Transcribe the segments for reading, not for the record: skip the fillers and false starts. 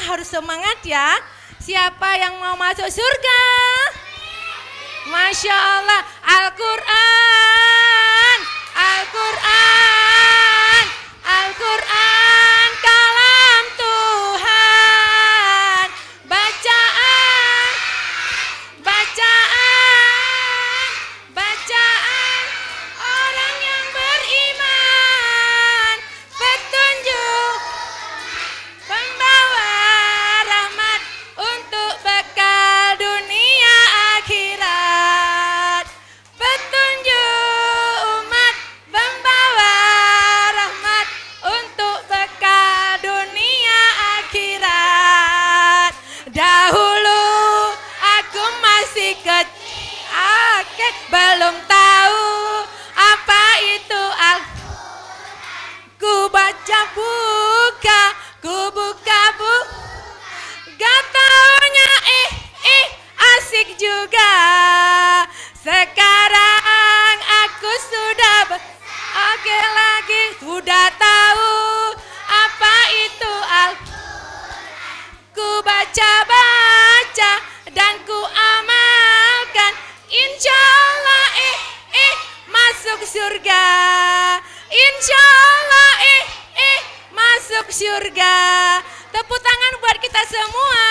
harus semangat ya. Siapa yang mau masuk surga? Masya Allah. Al-Quran, Al-Quran, Al-Quran, kalam Tuhan. Bacaan, bacaan, bacaan orang yang beriman. Petunjuk pembawa rahmat untuk bekal dunia akhirat. Petunjuk umat pembawa rahmat untuk bekal dunia akhirat. Dahulu aku masih kecil, belum tahu apa itu ku baca buka, ku buka buku, gak taunya asik juga. Sekarang aku sudah oke lagi, sudah tahu apa itu ku baca-baca dan ku amalkan. Insya Allah masuk surga. Insya Allah masuk surga. Tepuk tangan buat kita semua.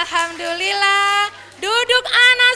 Alhamdulillah. Duduk anak.